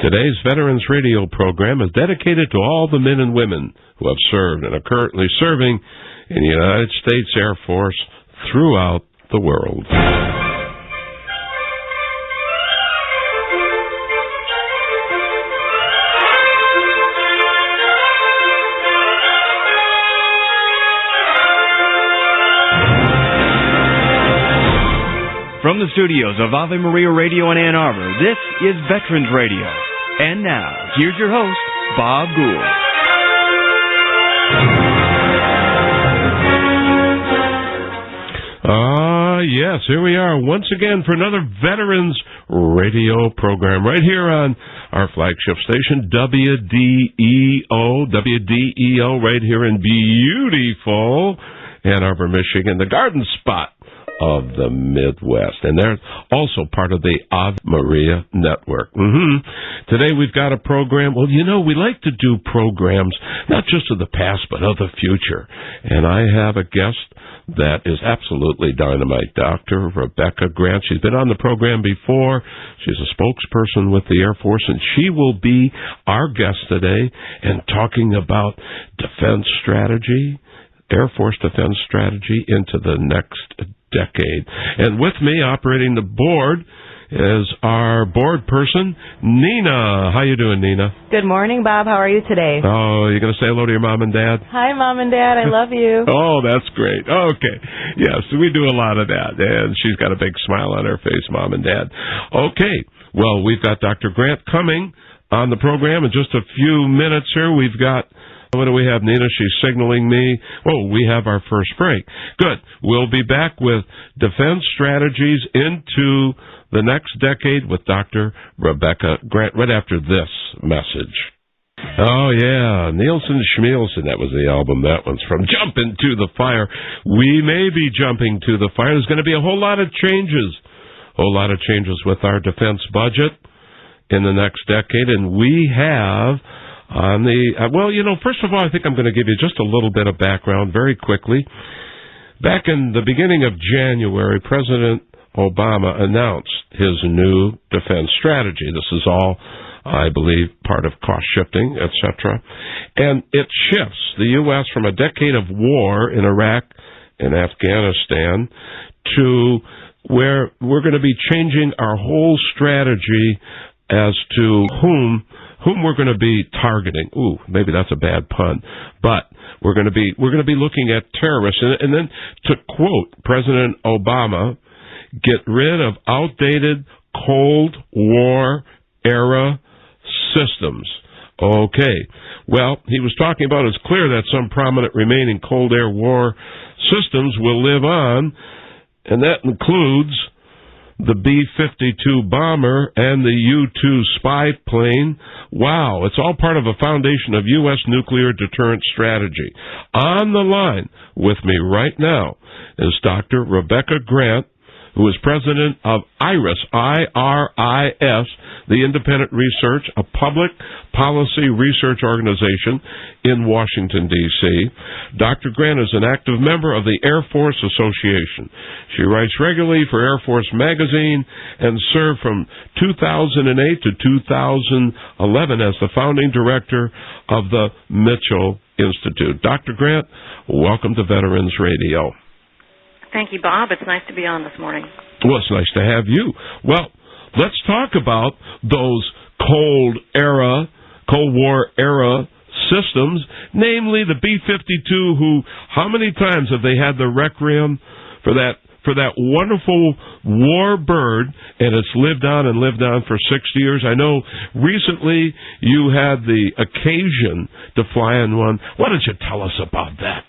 Today's Veterans Radio program is dedicated to all the men and women who have served and are currently serving in the United States Air Force throughout the world. From the studios of Ave Maria Radio in Ann Arbor, this is Veterans Radio. And now, here's your host, Bob Gould. Yes, here we are once again for another Veterans Radio program right here on our flagship station, WDEO, right here in beautiful Ann Arbor, Michigan, the Garden Spot of the Midwest. And they're also part of the Ave Maria Network. Today we've got a program. Well, you know, we like to do programs not just of the past, but of the future. And I have a guest that is absolutely dynamite, Dr. Rebecca Grant. She's been on the program before. She's a spokesperson with the Air Force, and she will be our guest today and talking about defense strategy, Air Force defense strategy into the next decade. And with me, operating the board, is our board person, Nina. How you doing, Nina? Good morning, Bob. How are you today? Oh, you're going to say hello to your mom and dad? Hi, Mom and Dad. I love you. Oh, that's great. Okay. Yes, we do a lot of that. And she's got a big smile on her face, Mom and Dad. Okay. Well, we've got Dr. Grant coming on the program in just a few minutes here. We've got... What do we have, Nina? She's signaling me. Oh, we have our first break. Good. We'll be back with defense strategies into the next decade with Dr. Rebecca Grant right after this message. Oh, yeah. Nielsen Schmielsen. That was the album. That one's from Jump Into the Fire. We may be jumping to the fire. There's going to be a whole lot of changes. A whole lot of changes with our defense budget in the next decade. And we have... first of all, I think I'm going to give you just a little bit of background very quickly. Back in the beginning of January, President Obama announced his new defense strategy. This is all, I believe, part of cost shifting, etc. And it shifts the U.S. from a decade of war in Iraq and Afghanistan to where we're going to be changing our whole strategy as to whom we're going to be targeting. Ooh, maybe that's a bad pun. But we're going to be looking at terrorists. And then to quote President Obama, get rid of outdated Cold War era systems. Okay. Well, he was talking about it's clear that some prominent remaining Cold War systems will live on, and that includes the B-52 bomber and the U-2 spy plane. Wow, it's all part of a foundation of U.S. nuclear deterrent strategy. On the line with me right now is Dr. Rebecca Grant, who is president of IRIS, I-R-I-S, the Independent Research, a public policy research organization in Washington, D.C. Dr. Grant is an active member of the Air Force Association. She writes regularly for Air Force Magazine and served from 2008 to 2011 as the founding director of the Mitchell Institute. Dr. Grant, welcome to Veterans Radio. Thank you, Bob. It's nice to be on this morning. Well, it's nice to have you. Well, let's talk about those Cold War era systems, namely the B-52, who, how many times have they had the requiem for that wonderful war bird, and it's lived on for 60 years. I know recently you had the occasion to fly in one. Why don't you tell us about that?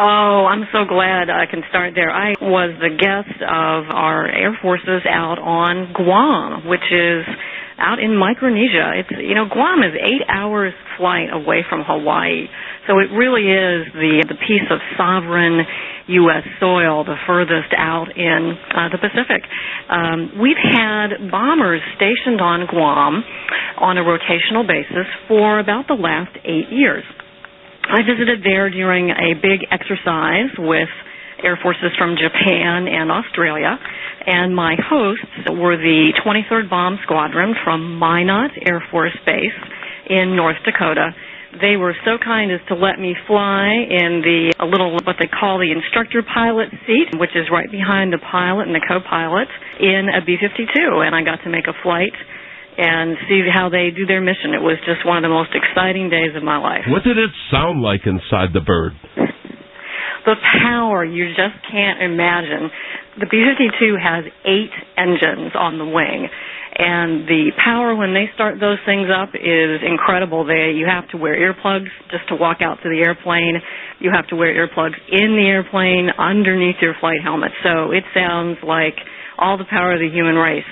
Oh, I'm so glad I can start there. I was the guest of our Air Forces out on Guam, which is out in Micronesia. Guam is 8 hours flight away from Hawaii, so it really is the piece of sovereign U.S. soil, the furthest out in the Pacific. We've had bombers stationed on Guam on a rotational basis for about the last 8 years. I visited there during a big exercise with air forces from Japan and Australia, and my hosts were the 23rd Bomb Squadron from Minot Air Force Base in North Dakota. They were so kind as to let me fly in a little, what they call the instructor pilot seat, which is right behind the pilot and the co-pilot, in a B-52, and I got to make a flight and see how they do their mission. It was just one of the most exciting days of my life. What did it sound like inside the bird? The power, you just can't imagine. The B-52 has 8 engines on the wing, and the power when they start those things up is incredible. You have to wear earplugs just to walk out to the airplane. You have to wear earplugs in the airplane underneath your flight helmet. So it sounds like all the power of the human race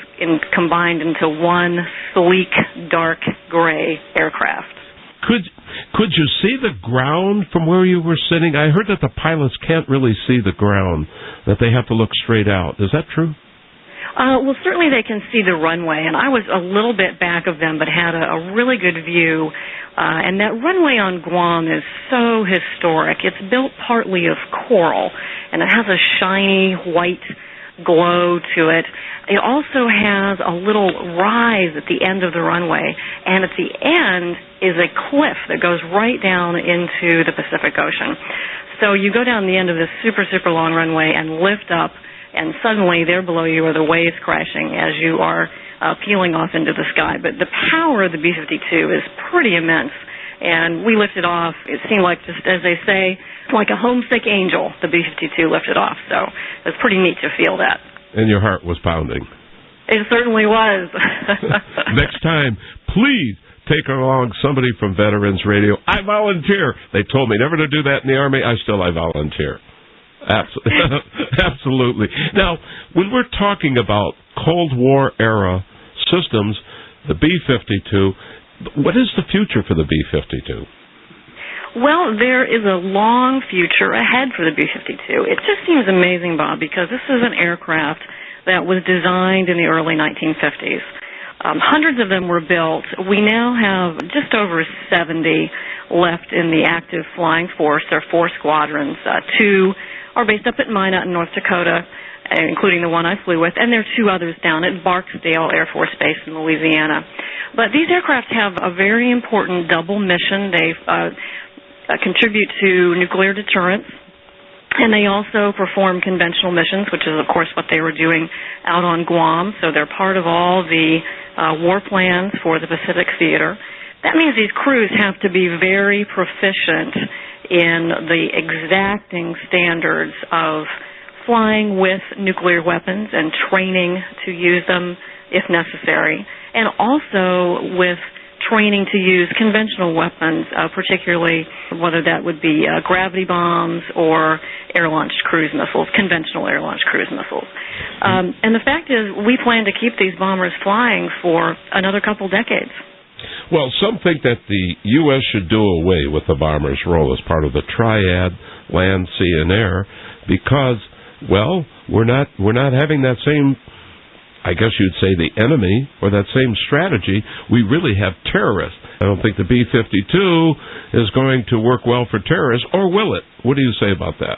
combined into one sleek, dark, gray aircraft. Could you see the ground from where you were sitting? I heard that the pilots can't really see the ground, that they have to look straight out. Is that true? Well, certainly they can see the runway, and I was a little bit back of them but had a really good view. And that runway on Guam is so historic. It's built partly of coral, and it has a shiny white glow to it. It also has a little rise at the end of the runway, and at the end is a cliff that goes right down into the Pacific Ocean. So you go down the end of this super, super long runway and lift up, and suddenly there below you are the waves crashing as you are peeling off into the sky. But the power of the B-52 is pretty immense, and we lifted off. It seemed like, just as they say, like a homesick angel, the B-52 lifted off. So it was pretty neat to feel that. And your heart was pounding. It certainly was. Next time, please take along somebody from Veterans Radio. I volunteer. They told me never to do that in the Army. I volunteer. Absolutely. Now, when we're talking about Cold War era systems, the B-52, what is the future for the B-52? Well, there is a long future ahead for the B-52. It just seems amazing, Bob, because this is an aircraft that was designed in the early 1950s. Hundreds of them were built. We now have just over 70 left in the active flying force. There are 4 squadrons. 2 are based up at Minot in North Dakota, including the one I flew with, and there are 2 others down at Barksdale Air Force Base in Louisiana. But these aircraft have a very important double mission. They contribute to nuclear deterrence, and they also perform conventional missions, which is, of course, what they were doing out on Guam. So they're part of all the war plans for the Pacific Theater. That means these crews have to be very proficient in the exacting standards of flying with nuclear weapons and training to use them if necessary, and also with training to use conventional weapons, particularly whether that would be gravity bombs or air-launched cruise missiles, conventional air-launched cruise missiles. And the fact is, we plan to keep these bombers flying for another couple decades. Well, some think that the U.S. should do away with the bomber's role as part of the triad, land, sea, and air, because, well, we're not having that same, I guess you'd say, the enemy, or that same strategy. We really have terrorists. I don't think the B-52 is going to work well for terrorists, or will it? What do you say about that?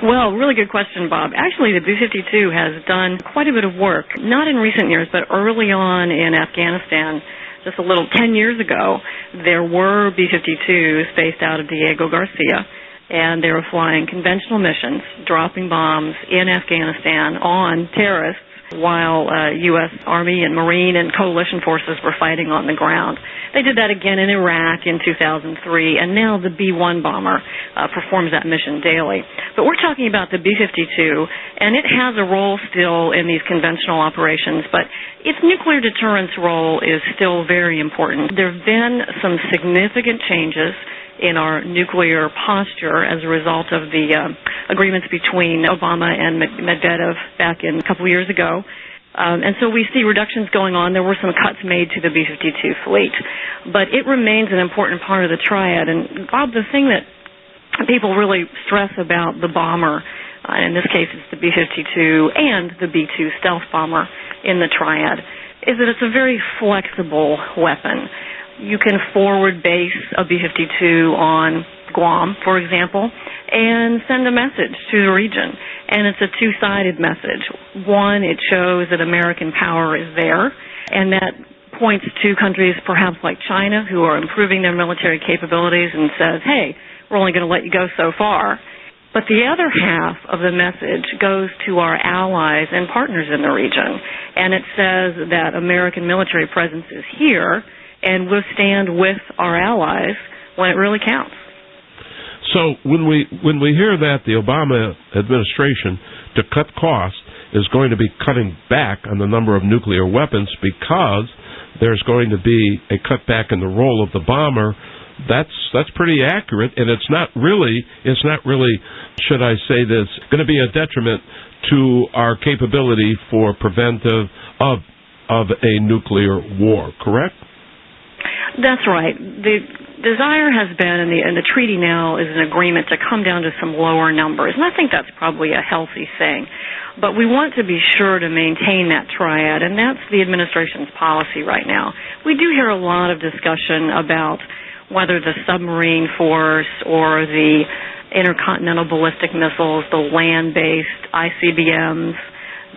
Well, really good question, Bob. Actually, the B-52 has done quite a bit of work, not in recent years, but early on in Afghanistan. Just a little 10 years ago, there were B-52s based out of Diego Garcia, and they were flying conventional missions, dropping bombs in Afghanistan on terrorists while U.S. Army and Marine and coalition forces were fighting on the ground. They did that again in Iraq in 2003, and now the B-1 bomber performs that mission daily. But we're talking about the B-52, and it has a role still in these conventional operations, but its nuclear deterrence role is still very important. There have been some significant changes in our nuclear posture as a result of the agreements between Obama and Medvedev back in a couple years ago. And so we see reductions going on. There were some cuts made to the B-52 fleet. But it remains an important part of the triad. And, Bob, the thing that people really stress about the bomber, in this case it's the B-52 and the B-2 stealth bomber in the triad, is that it's a very flexible weapon. you can forward base a B-52 on Guam, for example, and send a message to the region. And it's a two-sided message. One, it shows that American power is there, and that points to countries perhaps like China who are improving their military capabilities and says, hey, we're only going to let you go so far. But the other half of the message goes to our allies and partners in the region, and it says that American military presence is here and we'll stand with our allies when it really counts. So when we hear that the Obama administration, to cut costs, is going to be cutting back on the number of nuclear weapons because there's going to be a cutback in the role of the bomber, that's pretty accurate, and it's not really, should I say this, going to be a detriment to our capability for preventive of a nuclear war, correct? That's right. The desire has been, and the treaty now is an agreement to come down to some lower numbers, and I think that's probably a healthy thing. But we want to be sure to maintain that triad, and that's the administration's policy right now. We do hear a lot of discussion about whether the submarine force or the intercontinental ballistic missiles, the land-based ICBMs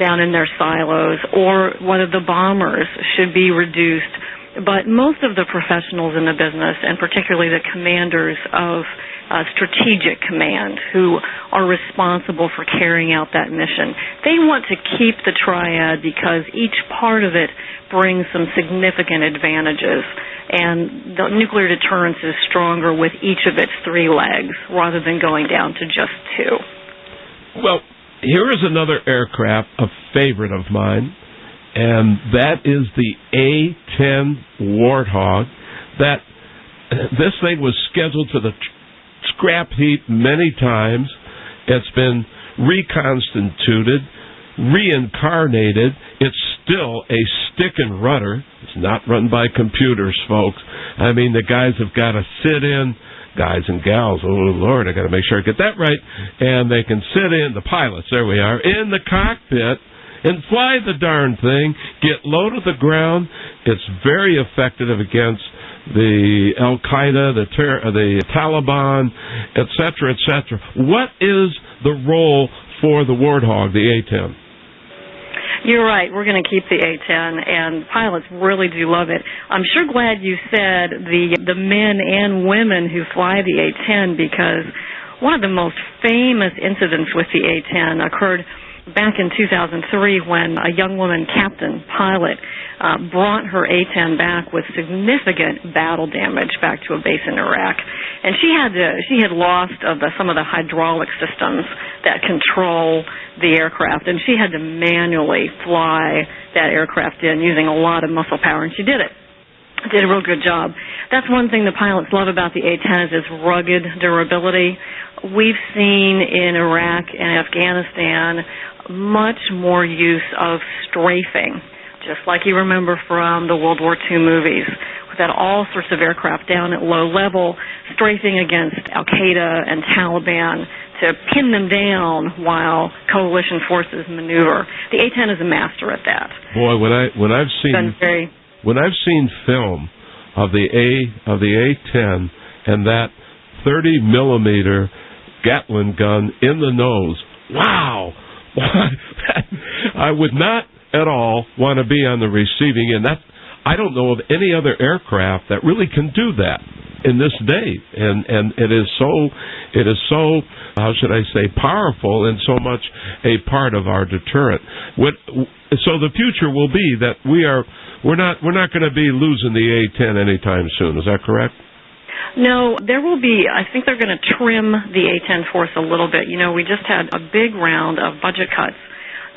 down in their silos, or whether the bombers should be reduced. But most of the professionals in the business, and particularly the commanders of strategic command who are responsible for carrying out that mission, they want to keep the triad because each part of it brings some significant advantages. And the nuclear deterrence is stronger with each of its three legs rather than going down to just two. Well, here is another aircraft, a favorite of mine, and that is the A-10 Warthog. This thing was scheduled for the scrap heap many times. It's been reconstituted, reincarnated. It's still a stick and rudder. It's not run by computers, folks. I mean, the guys have got to sit in, guys and gals, oh, Lord, I got to make sure I get that right, and they can sit in, the pilots, there we are, in the cockpit and fly the darn thing, get low to the ground. It's very effective against the Al-Qaeda, the Taliban, etc., etc. What is the role for the Warthog, the A-10? You're right. We're going to keep the A-10, and pilots really do love it. I'm sure glad you said the men and women who fly the A-10, because one of the most famous incidents with the A-10 occurred back in 2003 when a young woman captain pilot brought her A-10 back with significant battle damage back to a base in Iraq, and she had lost some of the hydraulic systems that control the aircraft, and she had to manually fly that aircraft in using a lot of muscle power, and she did it. Did a real good job. That's one thing the pilots love about the A-10 is its rugged durability. We've seen in Iraq and Afghanistan much more use of strafing, just like you remember from the World War II movies. We've had all sorts of aircraft down at low level, strafing against Al-Qaeda and Taliban to pin them down while coalition forces maneuver. The A-10 is a master at that. Boy, when I've seen film of the A-10 and that 30 millimeter Gatling gun in the nose, wow! I would not at all want to be on the receiving end. I don't know of any other aircraft that really can do that in this day, and it is so how should I say, powerful and so much a part of our deterrent. So the future will be that we're not going to be losing the A-10 anytime soon. Is that correct? No, there will be. I think they're going to trim the A-10 force a little bit. You know, we just had a big round of budget cuts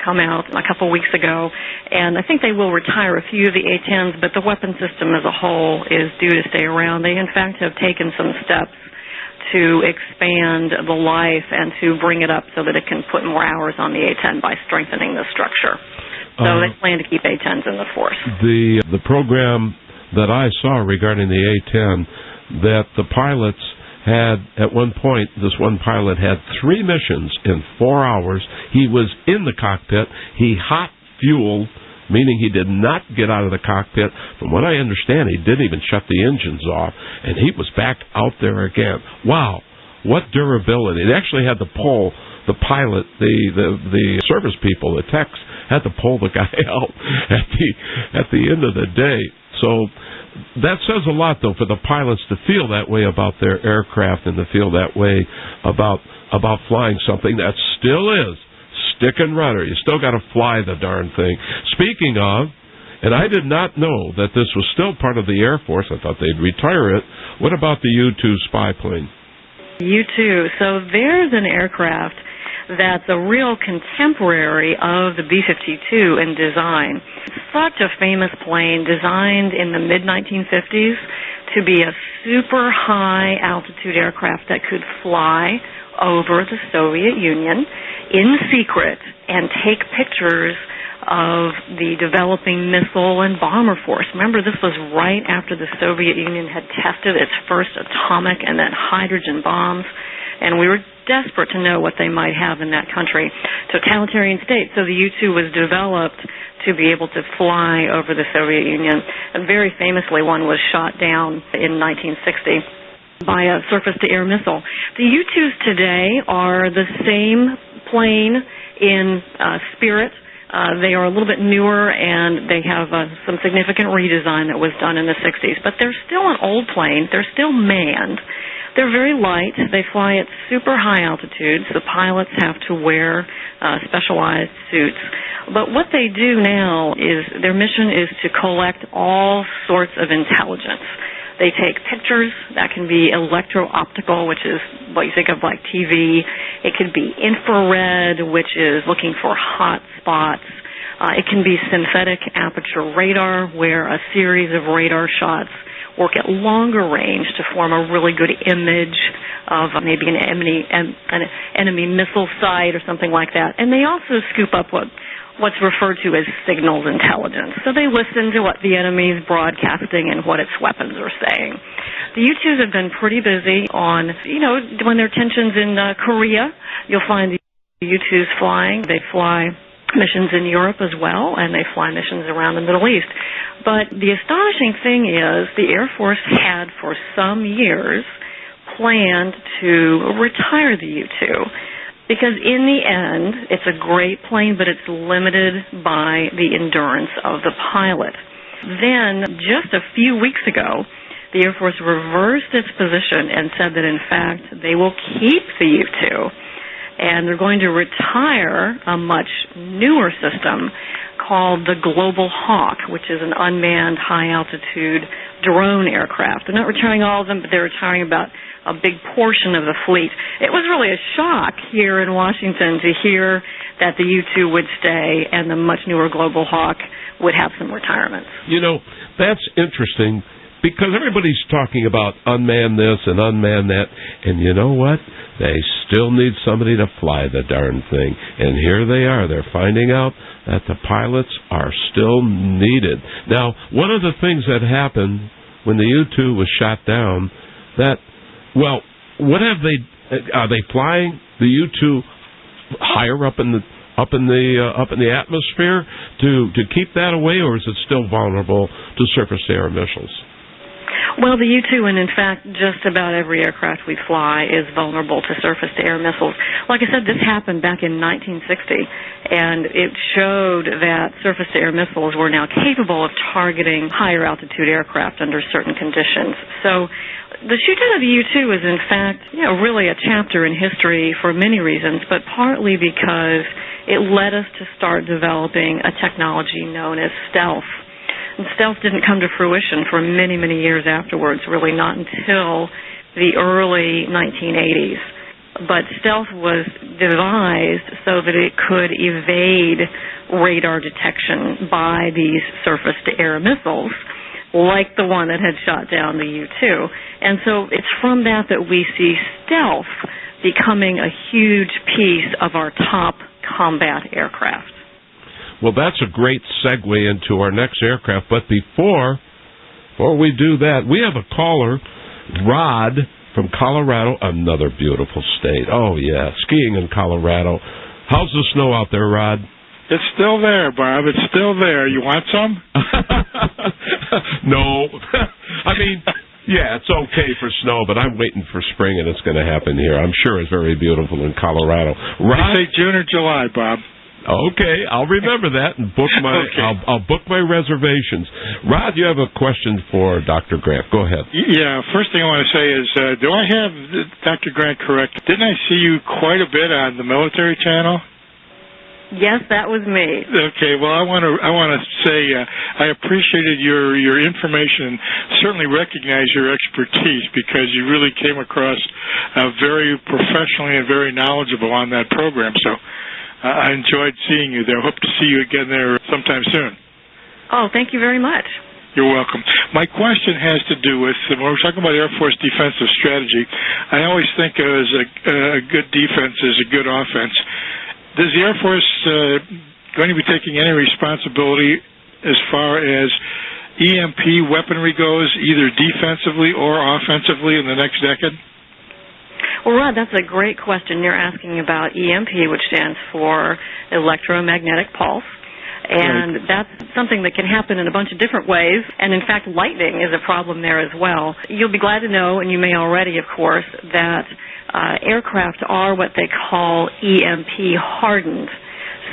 come out a couple weeks ago, and I think they will retire a few of the A-10s, but the weapon system as a whole is due to stay around. They, in fact, have taken some steps to expand the life and to bring it up so that it can put more hours on the A-10 by strengthening the structure. So they plan to keep A-10s in the force. The program that I saw regarding the A-10, that the pilots had, at one point, this one pilot had 3 missions in 4 hours. He was in the cockpit. He hot fueled meaning he did not get out of the cockpit. From what I understand, he didn't even shut the engines off, and he was back out there again. Wow, what durability. They actually had to pull the pilot, the service people, the techs, had to pull the guy out at the end of the day. So that says a lot, though, for the pilots to feel that way about their aircraft and to feel that way about flying something that still is stick and rudder. You still got to fly the darn thing. Speaking of, and I did not know that this was still part of the Air Force. I thought they'd retire it. What about the U-2 spy plane? U-2. So there's an aircraft that's a real contemporary of the B-52 in design. Such a famous plane, designed in the mid-1950s to be a super high altitude aircraft that could fly over the Soviet Union in secret and take pictures of the developing missile and bomber force. Remember, this was right after the Soviet Union had tested its first atomic and then hydrogen bombs, and we were desperate to know what they might have in that country. Totalitarian state. So the U-2 was developed to be able to fly over the Soviet Union. And very famously, one was shot down in 1960 by a surface-to-air missile. The U-2s today are the same plane in spirit. They are a little bit newer, and they have some significant redesign that was done in the 60s. But they're still an old plane. They're still manned. They're very light. They fly at super high altitudes. The pilots have to wear specialized suits. But what they do now is their mission is to collect all sorts of intelligence. They take pictures. That can be electro-optical, which is what you think of like TV. It could be infrared, which is looking for hot spots. It can be synthetic aperture radar, where a series of radar shots work at longer range to form a really good image of maybe an enemy missile site or something like that. And they also scoop up what's referred to as signals intelligence. So they listen to what the enemy's broadcasting and what its weapons are saying. The U-2s have been pretty busy on, when there are tensions in Korea, you'll find the U-2s flying. They fly missions in Europe as well, and they fly missions around the Middle East. But the astonishing thing is the Air Force had for some years planned to retire the U-2 because in the end it's a great plane, but it's limited by the endurance of the pilot. Then just a few weeks ago, the Air Force reversed its position and said that in fact they will keep the U-2. And they're going to retire a much newer system called the Global Hawk, which is an unmanned high-altitude drone aircraft. They're not retiring all of them, but they're retiring about a big portion of the fleet. It was really a shock here in Washington to hear that the U-2 would stay and the much newer Global Hawk would have some retirements. That's interesting because everybody's talking about unmanned this and unmanned that, and you know what? They still need somebody to fly the darn thing. And here they are. They're finding out that the pilots are still needed. Now, one of the things that happened when the U-2 was shot down, what have they? Are they flying the U-2 higher up in the atmosphere to keep that away, or is it still vulnerable to surface-to-air missiles? Well, the U-2, and in fact, just about every aircraft we fly is vulnerable to surface-to-air missiles. Like I said, this happened back in 1960, and it showed that surface-to-air missiles were now capable of targeting higher-altitude aircraft under certain conditions. So the shoot-down of the U-2 is, in fact, really a chapter in history for many reasons, but partly because it led us to start developing a technology known as stealth. And stealth didn't come to fruition for many, many years afterwards, really not until the early 1980s. But stealth was devised so that it could evade radar detection by these surface-to-air missiles, like the one that had shot down the U-2. And so it's from that we see stealth becoming a huge piece of our top combat aircraft. Well, that's a great segue into our next aircraft. But before we do that, we have a caller, Rod from Colorado, another beautiful state. Oh, yeah, skiing in Colorado. How's the snow out there, Rod? It's still there, Bob. It's still there. You want some? No. I mean, yeah, it's okay for snow, but I'm waiting for spring, and it's going to happen here. I'm sure it's very beautiful in Colorado. I say June or July, Bob. Okay, I'll remember that and book my. Okay. I'll book my reservations. Rod, you have a question for Dr. Grant? Go ahead. Yeah. First thing I want to say is, do I have Dr. Grant correct? Didn't I see you quite a bit on the military channel? Yes, that was me. Okay, well, I want to say I appreciated your information and certainly recognize your expertise because you really came across very professionally and very knowledgeable on that program. So I enjoyed seeing you there. Hope to see you again there sometime soon. Oh, thank you very much. You're welcome. My question has to do with, when we're talking about Air Force defensive strategy, I always think of as a good defense is a good offense. Is the Air Force going to be taking any responsibility as far as EMP weaponry goes, either defensively or offensively in the next decade? Well, Rod, that's a great question. You're asking about EMP, which stands for electromagnetic pulse. And right. That's something that can happen in a bunch of different ways. And, in fact, lightning is a problem there as well. You'll be glad to know, and you may already, of course, that aircraft are what they call EMP hardened.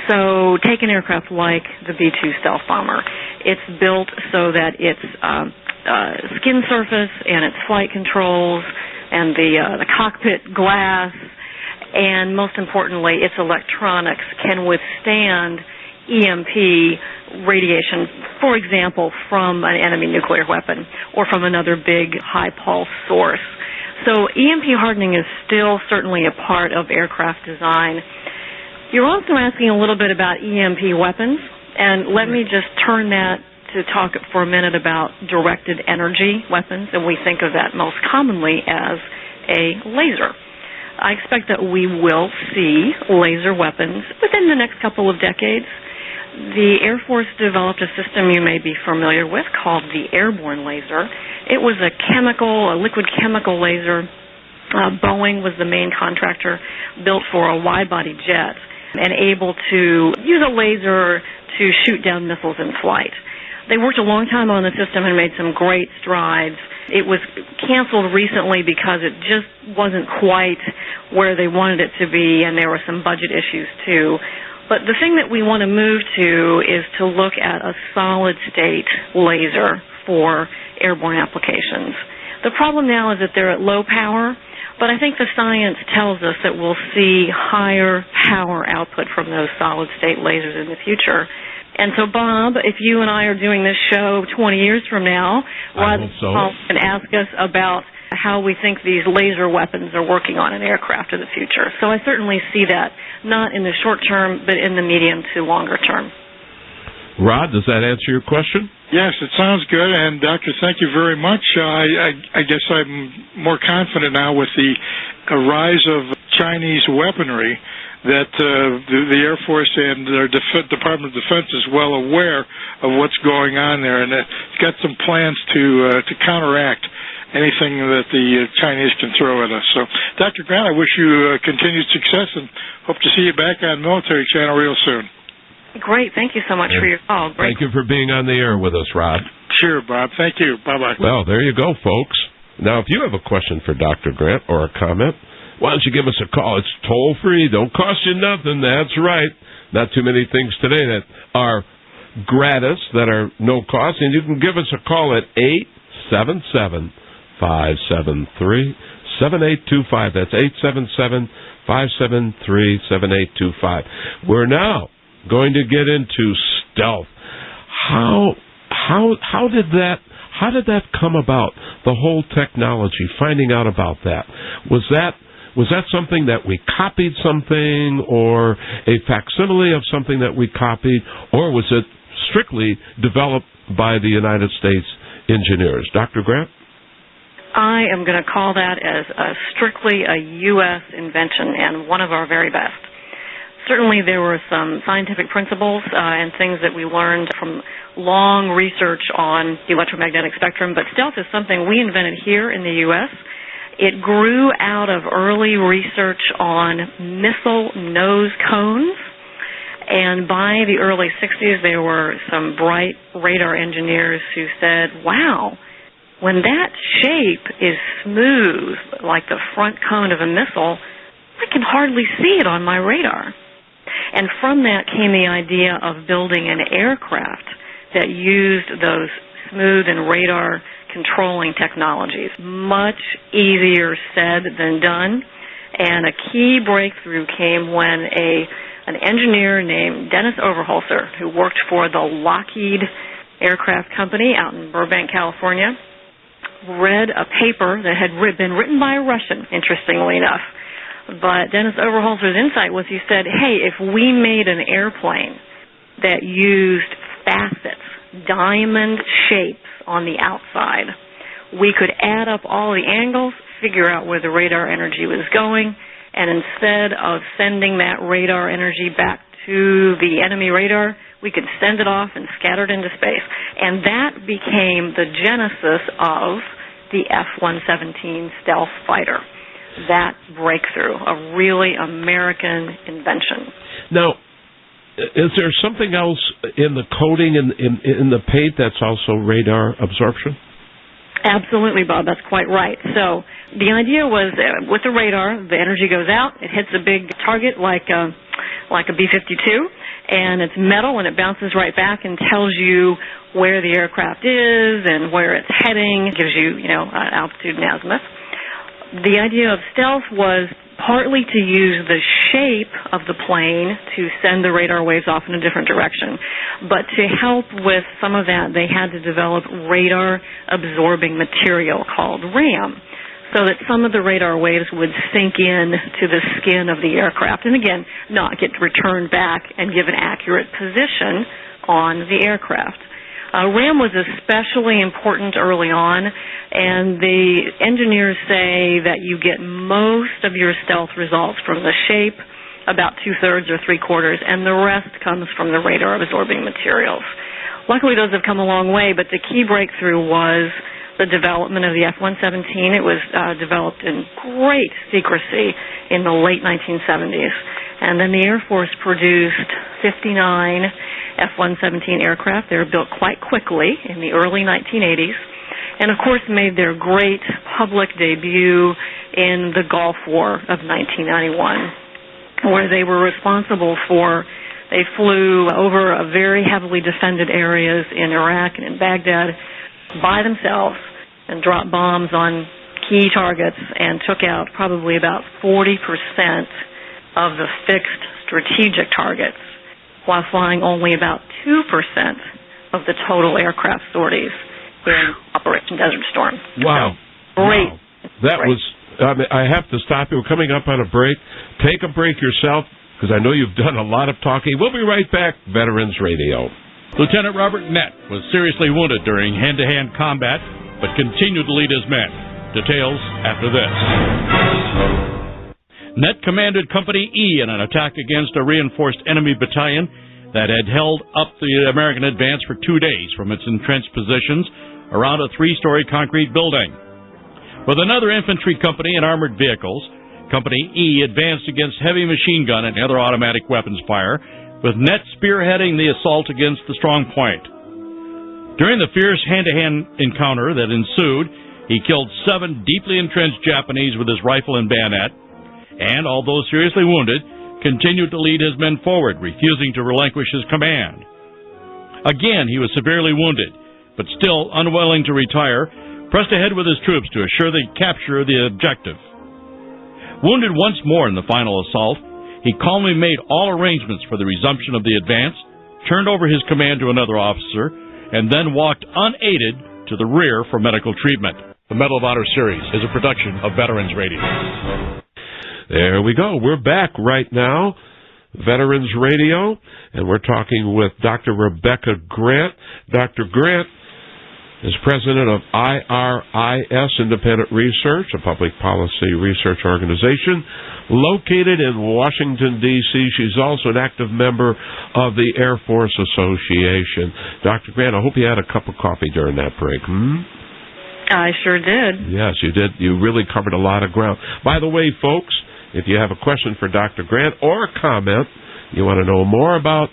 So take an aircraft like the B-2 stealth bomber. It's built so that its skin surface and its flight controls and the cockpit glass and, most importantly, its electronics can withstand EMP radiation, for example, from an enemy nuclear weapon or from another big high-pulse source. So EMP hardening is still certainly a part of aircraft design. You're also asking a little bit about EMP weapons, and let me just turn that to talk for a minute about directed energy weapons, and we think of that most commonly as a laser. I expect that we will see laser weapons within the next couple of decades. The Air Force developed a system you may be familiar with called the airborne laser. It was a liquid chemical laser. Boeing was the main contractor, built for a wide-body jet and able to use a laser to shoot down missiles in flight. They worked a long time on the system and made some great strides. It was canceled recently because it just wasn't quite where they wanted it to be, and there were some budget issues too. But the thing that we want to move to is to look at a solid-state laser for airborne applications. The problem now is that they're at low power, but I think the science tells us that we'll see higher power output from those solid-state lasers in the future. And so, Bob, if you and I are doing this show 20 years from now, Rod can ask us about how we think these laser weapons are working on an aircraft in the future. So I certainly see that, not in the short term, but in the medium to longer term. Rod, does that answer your question? Yes, it sounds good. And, Doctor, thank you very much. I guess I'm more confident now with the rise of Chinese weaponry that the Air Force and their Department of Defense is well aware of what's going on there, and it's got some plans to counteract anything that the Chinese can throw at us. So, Dr. Grant, I wish you continued success and hope to see you back on Military Channel real soon. Great. Thank you so much for your call. Great. Thank you for being on the air with us, Rod. Sure, Bob. Thank you. Bye-bye. Well, there you go, folks. Now, if you have a question for Dr. Grant or a comment, why don't you give us a call? It's toll-free. Don't cost you nothing. That's right. Not too many things today that are gratis, that are no cost. And you can give us a call at 877-573-7825. That's 877-573-7825. We're now going to get into stealth. How did that come about? The whole technology, finding out about that. Was that something that we copied something, or a facsimile of something that we copied, or was it strictly developed by the United States engineers? Dr. Grant? I am going to call that as strictly a U.S. invention and one of our very best. Certainly there were some scientific principles and things that we learned from long research on the electromagnetic spectrum, but stealth is something we invented here in the U.S. It grew out of early research on missile nose cones, And by the early 60s, there were some bright radar engineers who said, wow, when that shape is smooth, like the front cone of a missile, I can hardly see it on my radar. And from that came the idea of building an aircraft that used those smooth and radar controlling technologies. Much easier said than done. And a key breakthrough came when an engineer named Dennis Overholser, who worked for the Lockheed Aircraft Company out in Burbank, California, read a paper that had been written by a Russian, interestingly enough. But Dennis Overholser's insight was, he said, hey, if we made an airplane that used facets, diamond shapes on the outside, we could add up all the angles, figure out where the radar energy was going, and instead of sending that radar energy back to the enemy radar, we could send it off and scatter it into space. And that became the genesis of the F-117 stealth fighter. That breakthrough, a really American invention. Now, is there something else in the coating in the paint that's also radar absorption? Absolutely, Bob. That's quite right. So the idea was with the radar, the energy goes out, it hits a big target like a B-52, and it's metal, and it bounces right back and tells you where the aircraft is and where it's heading. It gives you, altitude and azimuth. The idea of stealth was partly to use the shape of the plane to send the radar waves off in a different direction. But to help with some of that, they had to develop radar-absorbing material called RAM, so that some of the radar waves would sink in to the skin of the aircraft, and again, not get returned back and give an accurate position on the aircraft. RAM was especially important early on, and the engineers say that you get most of your stealth results from the shape, about 2/3 or 3/4, and the rest comes from the radar-absorbing materials. Luckily, those have come a long way, but the key breakthrough was the development of the F-117. It was developed in great secrecy in the late 1970s, and then the Air Force produced 59 F-117 aircraft. They were built quite quickly in the early 1980s, and of course made their great public debut in the Gulf War of 1991, where they were responsible for, they flew over a very heavily defended areas in Iraq and in Baghdad by themselves and dropped bombs on key targets and took out probably about 40% of the fixed strategic targets, while flying only about 2% of the total aircraft sorties in Operation Desert Storm. Wow. So, great. Wow. That was, I have to stop you. We're coming up on a break. Take a break yourself, because I know you've done a lot of talking. We'll be right back. Veterans Radio. Lieutenant Robert Nett was seriously wounded during hand-to-hand combat, but continued to lead his men. Details after this. Nett commanded Company E in an attack against a reinforced enemy battalion that had held up the American advance for 2 days from its entrenched positions around a 3-story concrete building. With another infantry company and armored vehicles, Company E advanced against heavy machine gun and other automatic weapons fire, with Nett spearheading the assault against the strong point. During the fierce hand-to-hand encounter that ensued, he killed 7 deeply entrenched Japanese with his rifle and bayonet, and, although seriously wounded, continued to lead his men forward, refusing to relinquish his command. Again, he was severely wounded, but still unwilling to retire, pressed ahead with his troops to assure the capture of the objective. Wounded once more in the final assault, he calmly made all arrangements for the resumption of the advance, turned over his command to another officer, and then walked unaided to the rear for medical treatment. The Medal of Honor Series is a production of Veterans Radio. There we go. We're back right now, Veterans Radio, and we're talking with Dr. Rebecca Grant. Dr. Grant is president of IRIS Independent Research, a public policy research organization located in Washington, D.C. She's also an active member of the Air Force Association. Dr. Grant, I hope you had a cup of coffee during that break. I sure did. Yes, you did. You really covered a lot of ground. By the way, folks, if you have a question for Dr. Grant or a comment, you want to know more about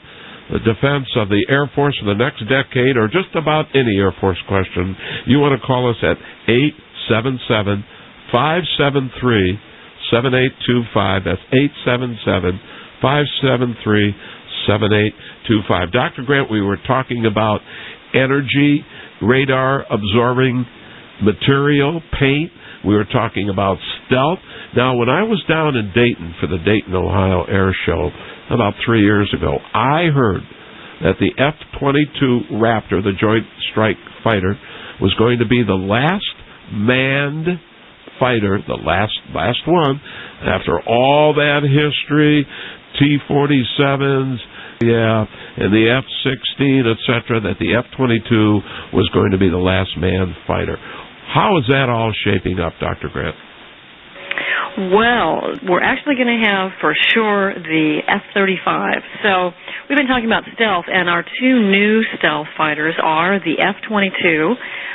the defense of the Air Force for the next decade, or just about any Air Force question, you want to call us at 877-573-7825. That's 877-573-7825. Dr. Grant, we were talking about energy, radar absorbing material, paint. We were talking about stealth. Now, when I was down in Dayton for the Dayton, Ohio Air Show about 3 years ago, I heard that the F-22 Raptor, the Joint Strike Fighter, was going to be the last manned fighter, the last one, after all that history, T-47s, and the F-16, etc., that the F-22 was going to be the last manned fighter. How is that all shaping up, Dr. Grant? Well, we're actually going to have, for sure, the F-35. So we've been talking about stealth, and our two new stealth fighters are the F-22.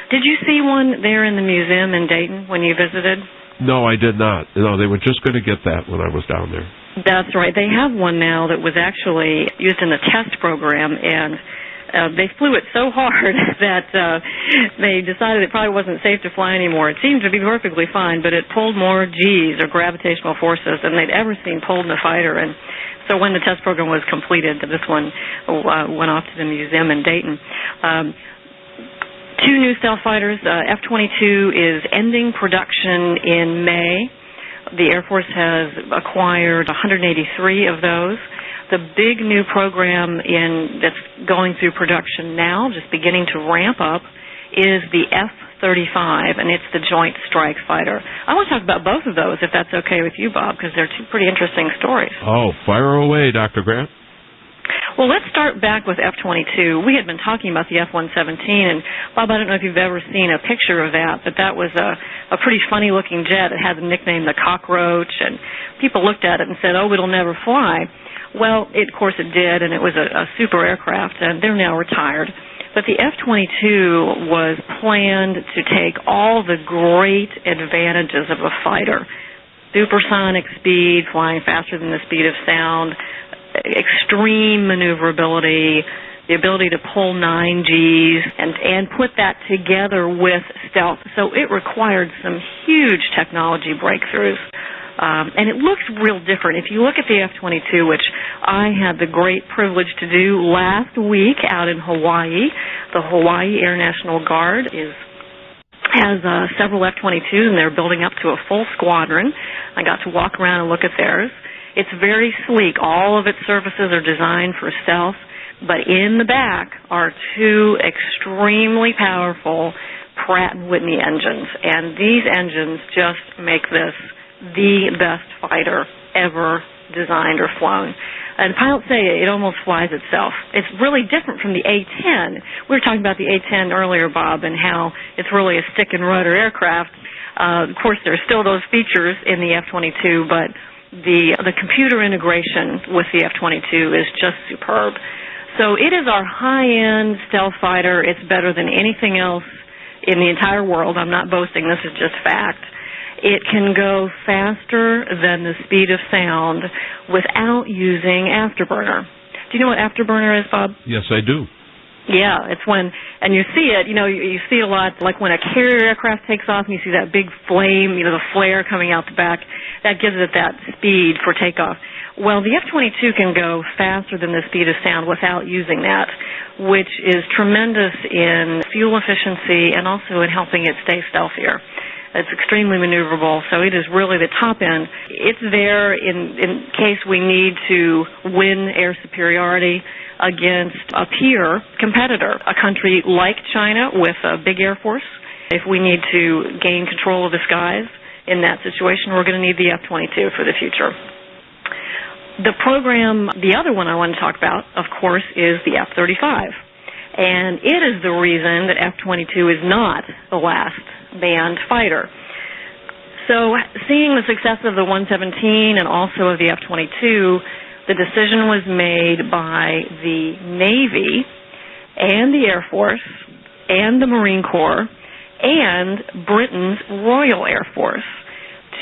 Did you see one there in the museum in Dayton when you visited? No, I did not. No, they were just going to get that when I was down there. That's right. They have one now that was actually used in the test program, and they flew it so hard that they decided it probably wasn't safe to fly anymore. It seemed to be perfectly fine, but it pulled more G's, or gravitational forces, than they'd ever seen pulled in a fighter. And so when the test program was completed, this one went off to the museum in Dayton. Two new stealth fighters. F-22 is ending production in May. The Air Force has acquired 183 of those. The big new program that's going through production now, just beginning to ramp up, is the F-35, and it's the Joint Strike Fighter. I want to talk about both of those, if that's okay with you, Bob, because they're two pretty interesting stories. Oh, fire away, Dr. Grant. Well, let's start back with F-22. We had been talking about the F-117, and Bob, I don't know if you've ever seen a picture of that, but that was a pretty funny-looking jet. It had the nickname the Cockroach, and people looked at it and said, oh, it'll never fly. Well, of course it did, and it was a super aircraft, and they're now retired. But the F-22 was planned to take all the great advantages of a fighter. Supersonic speed, flying faster than the speed of sound, extreme maneuverability, the ability to pull 9Gs, and put that together with stealth. So it required some huge technology breakthroughs. And it looks real different. If you look at the F-22, which I had the great privilege to do last week out in Hawaii, the Hawaii Air National Guard has several F-22s, and they're building up to a full squadron. I got to walk around and look at theirs. It's very sleek. All of its surfaces are designed for stealth, but in the back are two extremely powerful Pratt & Whitney engines, and these engines just make this the best fighter ever designed or flown. And pilots say it almost flies itself. It's really different from the A-10. We were talking about the A-10 earlier, Bob, and how it's really a stick and rudder aircraft. Of course, there's still those features in the F-22, but the computer integration with the F-22 is just superb. So it is our high-end stealth fighter. It's better than anything else in the entire world. I'm not boasting. This is just fact. It can go faster than the speed of sound without using afterburner. Do you know what afterburner is, Bob? Yes, I do. Yeah, it's when, and you see it, you see it a lot, like when a carrier aircraft takes off and you see that big flame, the flare coming out the back, that gives it that speed for takeoff. Well, the F-22 can go faster than the speed of sound without using that, which is tremendous in fuel efficiency and also in helping it stay stealthier. It's extremely maneuverable, so it is really the top end. It's there in case we need to win air superiority against a peer competitor, a country like China with a big air force. If we need to gain control of the skies in that situation, we're going to need the F-22 for the future. The program, the other one I want to talk about, of course, is the F-35. And it is the reason that F-22 is not the last manned fighter. So seeing the success of the 117 and also of the F-22, the decision was made by the Navy and the Air Force and the Marine Corps and Britain's Royal Air Force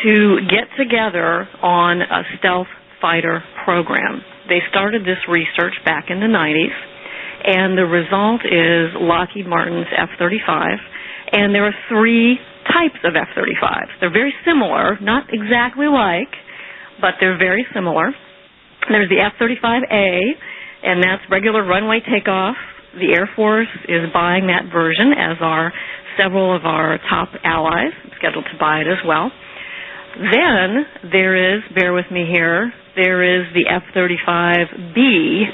to get together on a stealth fighter program. They started this research back in the 90s, and the result is Lockheed Martin's F-35, and there are 3 types of F-35s. They're very similar, not exactly like, but they're very similar. There's the F-35A, and that's regular runway takeoff. The Air Force is buying that version, as are several of our top allies, scheduled to buy it as well. Then there is, bear with me here, there is the F-35B,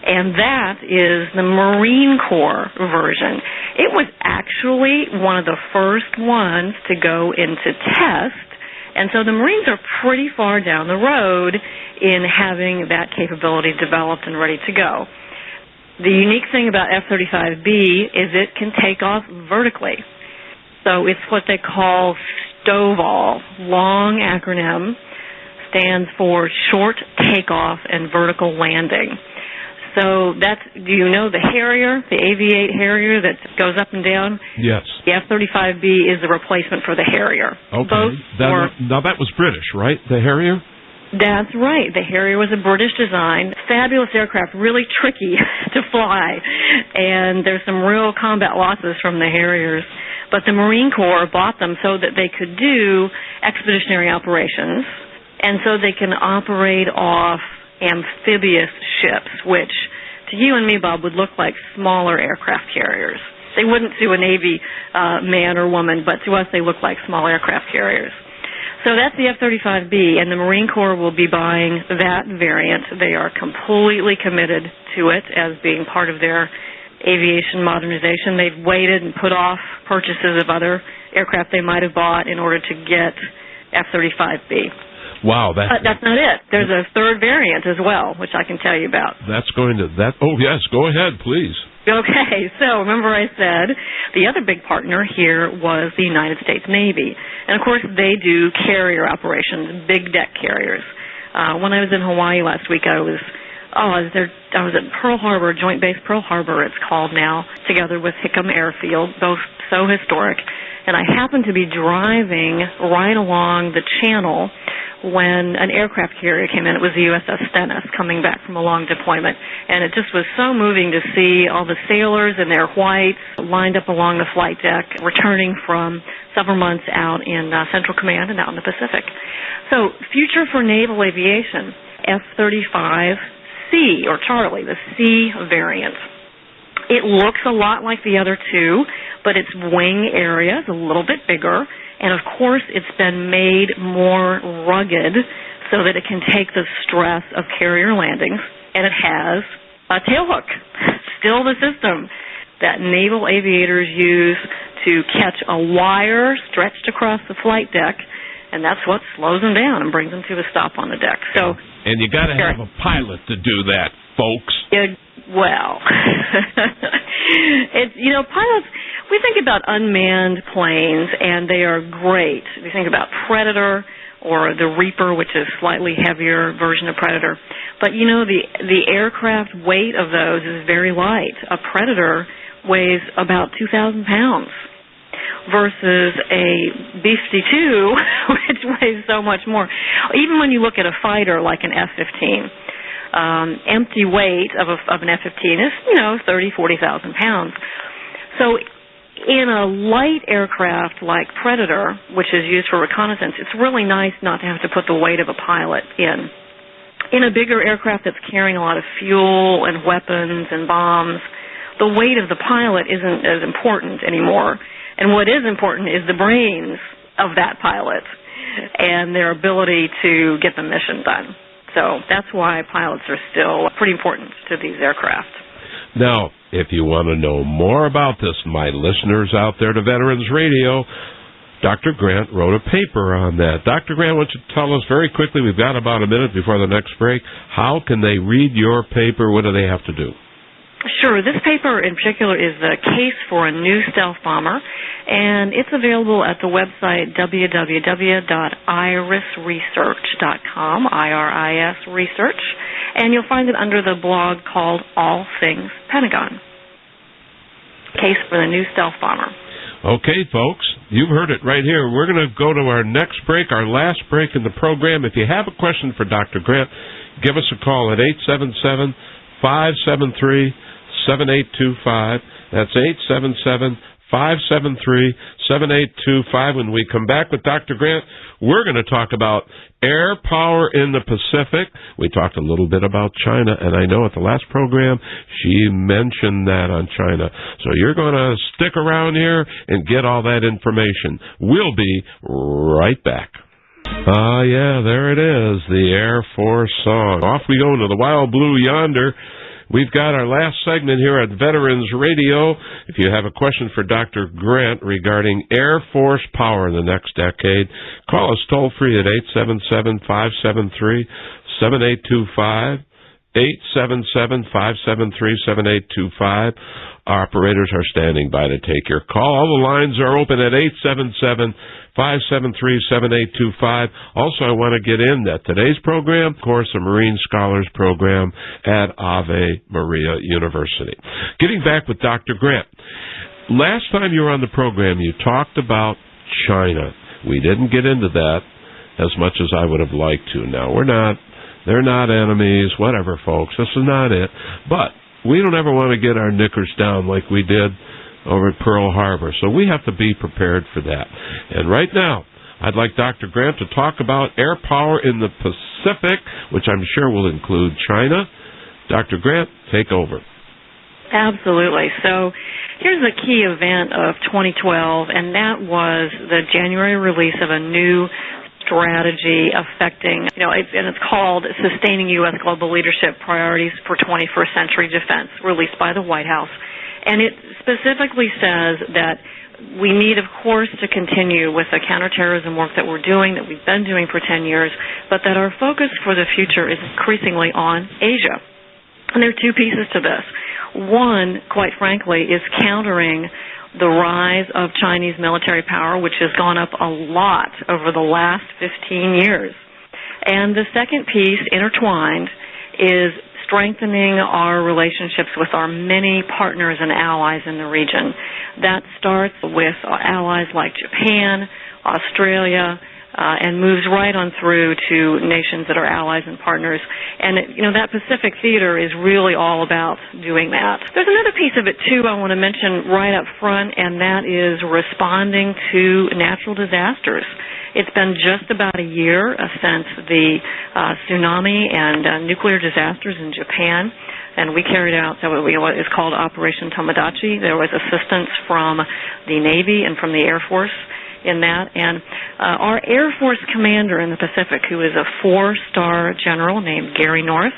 and that is the Marine Corps version. It was actually one of the first ones to go into test, and so the Marines are pretty far down the road in having that capability developed and ready to go. The unique thing about F-35B is it can take off vertically. So it's what they call STOVL, long acronym, stands for Short Takeoff and Vertical Landing. So that's, do you know the Harrier, the AV-8 Harrier that goes up and down? Yes. The F-35B is the replacement for the Harrier. Okay. Now that was British, right? The Harrier? That's right. The Harrier was a British design, fabulous aircraft, really tricky to fly, and there's some real combat losses from the Harriers. But the Marine Corps bought them so that they could do expeditionary operations, and so they can operate off amphibious ships, which to you and me, Bob, would look like smaller aircraft carriers. They wouldn't to a Navy man or woman, but to us they look like small aircraft carriers. So that's the F-35B, and the Marine Corps will be buying that variant. They are completely committed to it as being part of their aviation modernization. They've waited and put off purchases of other aircraft they might have bought in order to get F-35B. Wow. That's not it. There's a third variant as well, which I can tell you about. Oh, yes, go ahead, please. Okay, so remember I said the other big partner here was the United States Navy. And, of course, they do carrier operations, big deck carriers. When I was in Hawaii last week, I was at Pearl Harbor, Joint Base Pearl Harbor, it's called now, together with Hickam Airfield, both so historic. And I happened to be driving right along the channel when an aircraft carrier came in. It was the USS Stennis coming back from a long deployment. And it just was so moving to see all the sailors in their whites lined up along the flight deck, returning from several months out in Central Command and out in the Pacific. So, future for naval aviation, F-35C, or Charlie, the C variant. It looks a lot like the other two, but its wing area is a little bit bigger, and of course it's been made more rugged so that it can take the stress of carrier landings, and it has a tailhook, still the system that naval aviators use to catch a wire stretched across the flight deck, and that's what slows them down and brings them to a stop on the deck. So, and you got to have a pilot to do that, folks. Pilots, we think about unmanned planes, and they are great. We think about Predator or the Reaper, which is a slightly heavier version of Predator. But, the aircraft weight of those is very light. A Predator weighs about 2,000 pounds versus a B-52, which weighs so much more. Even when you look at a fighter like an F-15, empty weight of an F-15 is, 30,000, 40,000 pounds. So in a light aircraft like Predator, which is used for reconnaissance, it's really nice not to have to put the weight of a pilot in. In a bigger aircraft that's carrying a lot of fuel and weapons and bombs, the weight of the pilot isn't as important anymore. And what is important is the brains of that pilot and their ability to get the mission done. So that's why pilots are still pretty important to these aircraft. Now, if you want to know more about this, my listeners out there to Veterans Radio, Dr. Grant wrote a paper on that. Dr. Grant, why don't you tell us very quickly, we've got about a minute before the next break, how can they read your paper? What do they have to do? Sure. This paper in particular is the case for a new stealth bomber, and it's available at the website www.irisresearch.com, IRIS Research, and you'll find it under the blog called All Things Pentagon. Case for the new stealth bomber. Okay, folks, You've heard it right here. We're going to go to our next break, our last break in the program. If you have a question for Dr. Grant, give us a call at 877-573-7825. That's 877-573-7825. When we come back with Dr. Grant, we're going to talk about air power in the Pacific. We talked a little bit about China, and I know at the last program she mentioned that on China. So you're going to stick around here and get all that information. We'll be right back. Yeah, there it is, the Air Force song. Off we go into the wild blue yonder. We've got our last segment here at Veterans Radio. If you have a question for Dr. Grant regarding Air Force power in the next decade, call us toll-free at 877-573-7825, 877-573-7825. Our operators are standing by to take your call. All the lines are open at 877-573-7825. Also, I want to get in that today's program, of course, a Marine Scholars Program at Ave Maria University. Getting back with Dr. Grant. Last time you were on the program, you talked about China. We didn't get into that as much as I would have liked to. Now, they're not enemies, whatever, folks. This is not it. But we don't ever want to get our knickers down like we did over at Pearl Harbor. So we have to be prepared for that. And right now, I'd like Dr. Grant to talk about air power in the Pacific, which I'm sure will include China. Dr. Grant, take over. Absolutely. So here's the key event of 2012, and that was the January release of a new strategy affecting, and it's called Sustaining U.S. Global Leadership Priorities for 21st Century Defense, released by the White House. And it specifically says that we need, of course, to continue with the counterterrorism work that we're doing, that we've been doing for 10 years, but that our focus for the future is increasingly on Asia. And there are two pieces to this. One, quite frankly, is countering the rise of Chinese military power, which has gone up a lot over the last 15 years. And the second piece, intertwined, is strengthening our relationships with our many partners and allies in the region. That starts with allies like Japan, Australia, and moves right on through to nations that are allies and partners. And, that Pacific theater is really all about doing that. There's another piece of it, too, I want to mention right up front, and that is responding to natural disasters. It's been just about a year since the tsunami and nuclear disasters in Japan, and we carried out what is called Operation Tomodachi. There was assistance from the Navy and from the Air Force in that, and our Air Force commander in the Pacific, who is a 4-star general named Gary North,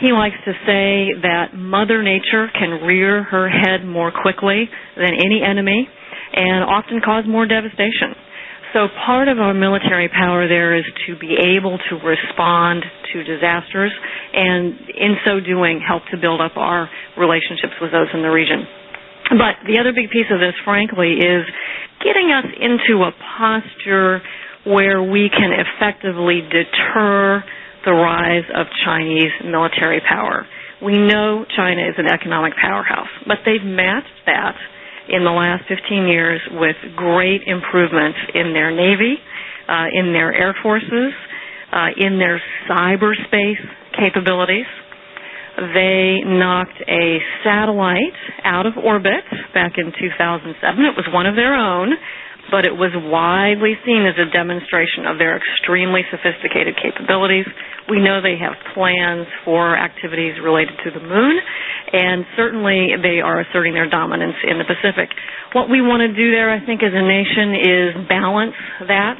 he likes to say that Mother Nature can rear her head more quickly than any enemy and often cause more devastation. So part of our military power there is to be able to respond to disasters and in so doing help to build up our relationships with those in the region. But the other big piece of this, frankly, is getting us into a posture where we can effectively deter the rise of Chinese military power. We know China is an economic powerhouse, but they've matched that in the last 15 years with great improvements in their Navy, in their Air Forces, in their cyberspace capabilities. They knocked a satellite out of orbit back in 2007. It was one of their own, but it was widely seen as a demonstration of their extremely sophisticated capabilities. We know they have plans for activities related to the moon, and certainly they are asserting their dominance in the Pacific. What we want to do there, I think, as a nation is balance that.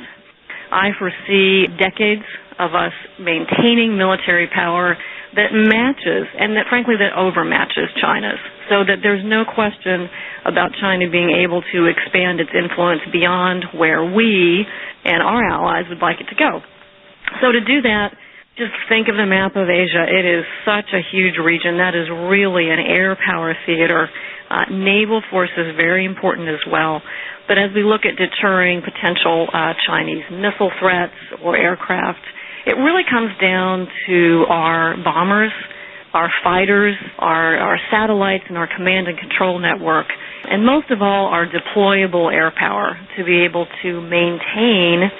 I foresee decades of us maintaining military power that matches, and that frankly that overmatches China's, so that there's no question about China being able to expand its influence beyond where we and our allies would like it to go. So to do that, just think of the map of Asia. It is such a huge region. That is really an air power theater. Naval force is very important as well. But as we look at deterring potential Chinese missile threats or aircraft, it really comes down to our bombers, our fighters, our satellites, and our command and control network and most of all, our deployable air power to be able to maintain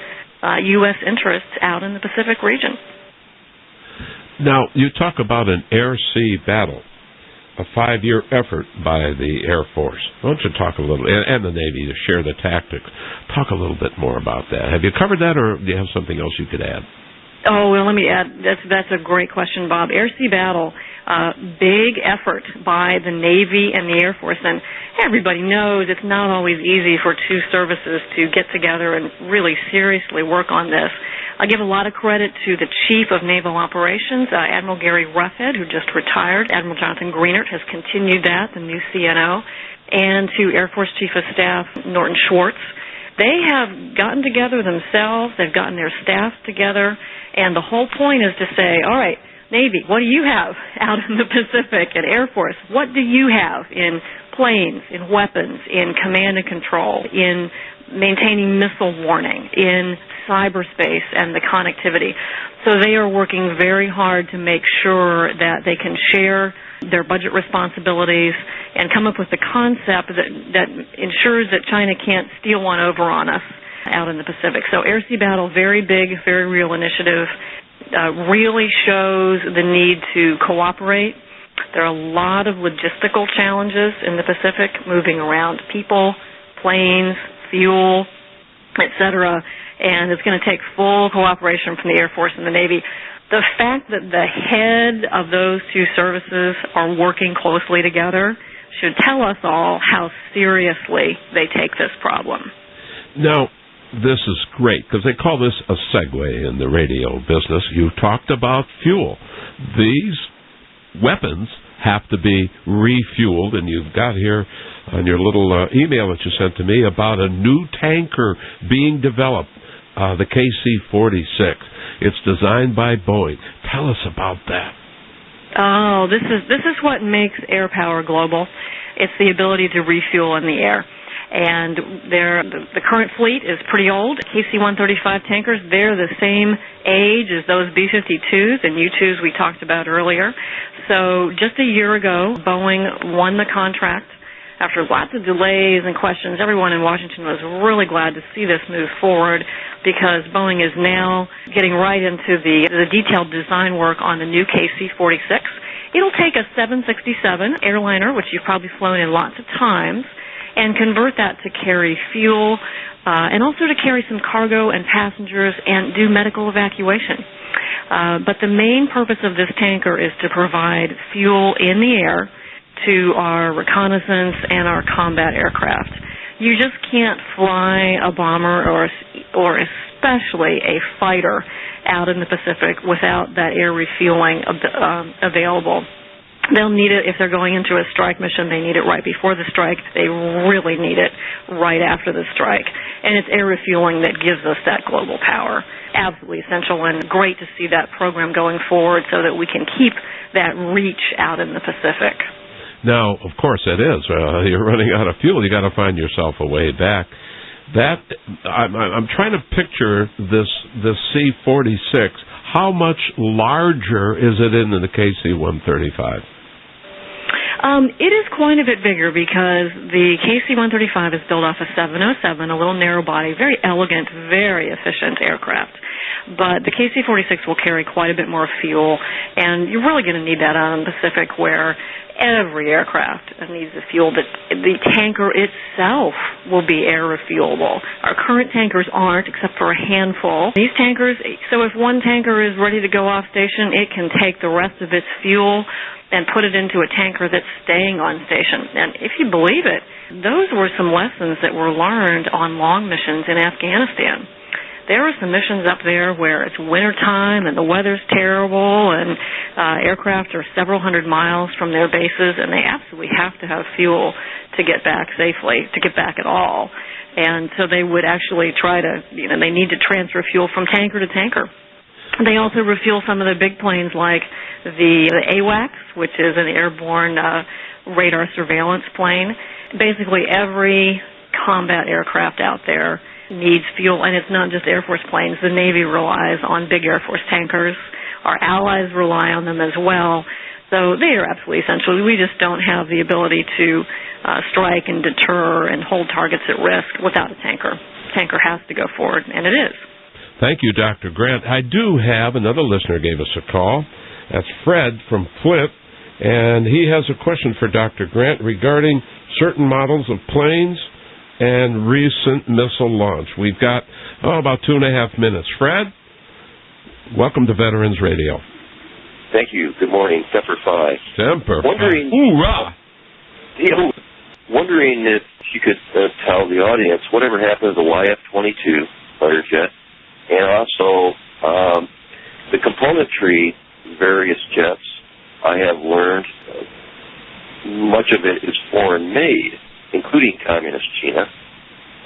U.S. interests out in the Pacific region. Now, you talk about an air-sea battle, a 5-year effort by the Air Force. Why don't you talk a little, and the Navy, to share the tactics. Talk a little bit more about that. Have you covered that, or do you have something else you could add? Oh, well, let me add, that's a great question, Bob. Air-sea battle, big effort by the Navy and the Air Force, and everybody knows it's not always easy for two services to get together and really seriously work on this. I give a lot of credit to the Chief of Naval Operations, Admiral Gary Roughead, who just retired. Admiral Jonathan Greenert has continued that, the new CNO, and to Air Force Chief of Staff Norton Schwartz. They have gotten together themselves, they've gotten their staffs together, and the whole point is to say, all right, Navy, what do you have out in the Pacific? And Air Force, what do you have in planes, in weapons, in command and control, in maintaining missile warning, in cyberspace and the connectivity? So they are working very hard to make sure that they can share their budget responsibilities and come up with a concept that ensures that China can't steal one over on us out in the Pacific. So air-sea battle, very big, very real initiative, really shows the need to cooperate. There are a lot of logistical challenges in the Pacific, moving around people, planes, fuel, etc., and it's going to take full cooperation from the Air Force and the Navy. The fact that the head of those two services are working closely together should tell us all how seriously they take this problem. Now, this is great, because they call this a segue in the radio business. You talked about fuel. These weapons have to be refueled, and you've got here on your little email that you sent to me about a new tanker being developed, the KC-46. It's designed by Boeing. Tell us about that. Oh, this is what makes air power global. It's the ability to refuel in the air. And the current fleet is pretty old. KC-135 tankers, they're the same age as those B-52s and U-2s we talked about earlier. So just a year ago, Boeing won the contract. After lots of delays and questions, everyone in Washington was really glad to see this move forward, because Boeing is now getting right into the detailed design work on the new KC-46. It'll take a 767 airliner, which you've probably flown in lots of times, and convert that to carry fuel and also to carry some cargo and passengers and do medical evacuation. But the main purpose of this tanker is to provide fuel in the air to our reconnaissance and our combat aircraft. You just can't fly a bomber or especially a fighter out in the Pacific without that air refueling available. They'll need it if they're going into a strike mission. They need it right before the strike. They really need it right after the strike. And it's air refueling that gives us that global power. Absolutely essential, and great to see that program going forward so that we can keep that reach out in the Pacific. Now, of course, it is. You're running out of fuel. You got to find yourself a way back. I'm trying to picture this C-46. How much larger is it in the KC-135? It is quite a bit bigger, because the KC-135 is built off a 707, a little narrow body, very elegant, very efficient aircraft. But the KC-46 will carry quite a bit more fuel, and you're really going to need that out in the Pacific, where every aircraft needs the fuel. But the tanker itself will be air refuelable. Our current tankers aren't, except for a handful. These tankers, so if one tanker is ready to go off station, it can take the rest of its fuel and put it into a tanker that's staying on station. And if you believe it, those were some lessons that were learned on long missions in Afghanistan. There are some missions up there where it's wintertime and the weather's terrible, and aircraft are several hundred miles from their bases, and they absolutely have to have fuel to get back safely, to get back at all. And so they would actually try to, they need to transfer fuel from tanker to tanker. They also refuel some of the big planes like the AWACS, which is an airborne radar surveillance plane. Basically every combat aircraft out there needs fuel, and it's not just Air Force planes. The Navy relies on big Air Force tankers. Our allies rely on them as well. So they are absolutely essential. We just don't have the ability to strike and deter and hold targets at risk without a tanker. Tanker has to go forward, and it is. Thank you, Dr. Grant. I do have another listener gave us a call. That's Fred from Flint, and he has a question for Dr. Grant regarding certain models of planes and recent missile launch. We've got about 2.5 minutes. Fred, welcome to Veterans Radio. Thank you. Good morning. Semper Fi. Semper Fi. Hoorah! Wondering if you could tell the audience whatever happened to the YF-22 fighter jet, and also the componentry, various jets. I have learned much of it is foreign made, including communist China.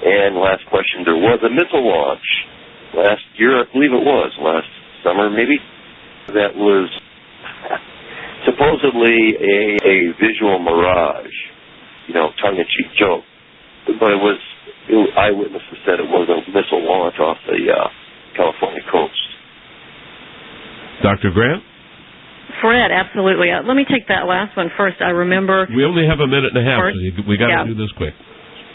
And last question, there was a missile launch last year, I believe it was, last summer maybe, that was supposedly a visual mirage, tongue-in-cheek joke. But eyewitnesses said it was a missile launch off the California coast. Dr. Grant? Fred, absolutely. Let me take that last one first. I remember... We only have a minute and a half, so we got to do this quick.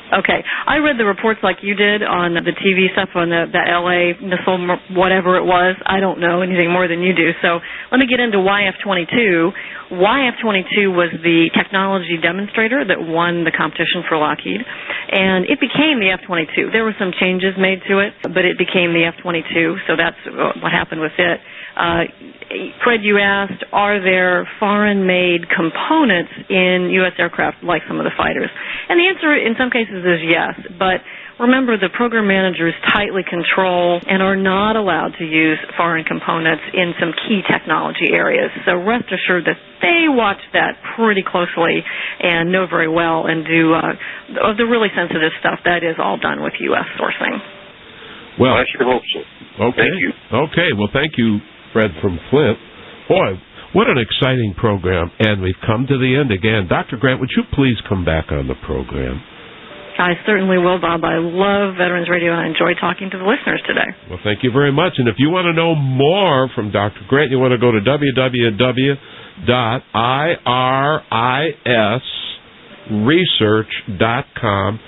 Okay. I read the reports like you did on the TV stuff on the L.A. missile, whatever it was. I don't know anything more than you do. So let me get into YF-22. YF-22 was the technology demonstrator that won the competition for Lockheed, and it became the F-22. There were some changes made to it, but it became the F-22, so that's what happened with it. Fred, you asked, are there foreign-made components in U.S. aircraft like some of the fighters? And the answer in some cases is yes, but remember the program managers tightly control and are not allowed to use foreign components in some key technology areas. So rest assured that they watch that pretty closely and know very well and do the really sensitive stuff. That is all done with U.S. sourcing. Well, I sure hope so. Okay. Thank you. Okay. Well, thank you, Fred from Flint. Boy, what an exciting program, and we've come to the end again. Dr. Grant, would you please come back on the program? I certainly will, Bob. I love Veterans Radio, and I enjoy talking to the listeners today. Well, thank you very much. And if you want to know more from Dr. Grant, you want to go to www.irisresearch.com.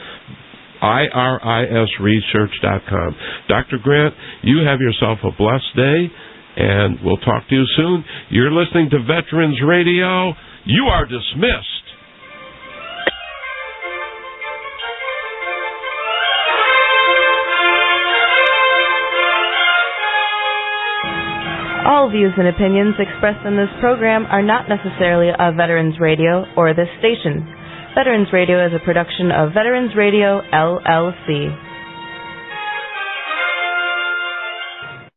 irisresearch.com. Dr. Grant, you have yourself a blessed day, and we'll talk to you soon. You're listening to Veterans Radio. You are dismissed. All views and opinions expressed in this program are not necessarily of Veterans Radio or this station. Veterans Radio is a production of Veterans Radio, LLC.